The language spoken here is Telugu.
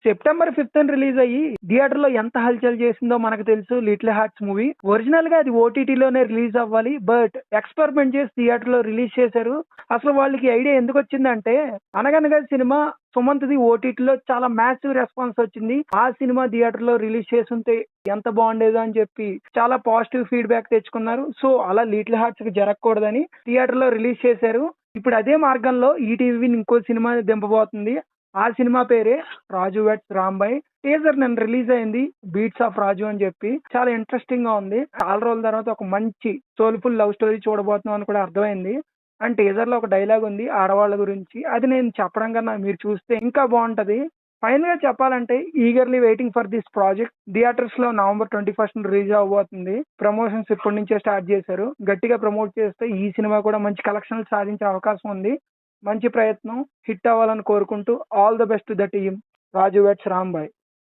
సెప్టెంబర్ 5th రిలీజ్ అయ్యి థియేటర్ లో ఎంత హల్చల్ చేసిందో మనకు తెలుసు. లిటిల్ హార్ట్స్ మూవీ ఒరిజినల్ గా అది ఓటీటీలోనే రిలీజ్ అవ్వాలి, బట్ ఎక్స్పెరిమెంట్ చేసి థియేటర్ లో రిలీజ్ చేశారు. అసలు వాళ్ళకి ఐడియా ఎందుకు వచ్చిందంటే, అనగనగా సినిమా సుమంత్ది ఓటీటీలో చాలా మ్యాసివ్ రెస్పాన్స్ వచ్చింది. ఆ సినిమా థియేటర్ లో రిలీజ్ చేస్తుంటే ఎంత బాగుండేదో అని చెప్పి చాలా పాజిటివ్ ఫీడ్బ్యాక్ తెచ్చుకున్నారు. సో అలా లిటిల్ హార్ట్స్ కి జరగకూడదని థియేటర్ లో రిలీజ్ చేశారు. ఇప్పుడు అదే మార్గంలో ఈటీవీ ఇంకో సినిమా దింపబోతుంది. ఆ సినిమా పేరే రాజు వెడ్స్ రాంబాయ్. టీజర్ నిన్న రిలీజ్ అయింది, బీట్స్ ఆఫ్ రాజు అని చెప్పి. చాలా ఇంట్రెస్టింగ్ గా ఉంది. చాలా రోజుల తర్వాత ఒక మంచి సోల్ఫుల్ లవ్ స్టోరీ చూడబోతున్నాం అని కూడా అర్థమైంది. అండ్ టీజర్ లో ఒక డైలాగ్ ఉంది ఆడవాళ్ళ గురించి, అది నేను చెప్పడం కన్నా మీరు చూస్తే ఇంకా బాగుంటది. ఫైనల్ గా చెప్పాలంటే eagerly waiting for this project. Theatres లో November 21st రిలీజ్ అవబోతుంది. ప్రమోషన్స్ ఇప్పటి నుంచే స్టార్ట్ చేశారు. గట్టిగా ప్రమోట్ చేస్తే ఈ సినిమా కూడా మంచి కలెక్షన్లు సాధించే అవకాశం ఉంది. మంచి ప్రయత్నం, హిట్ అవ్వాలని కోరుకుంటూ all the best the team. Raju weds Rambai.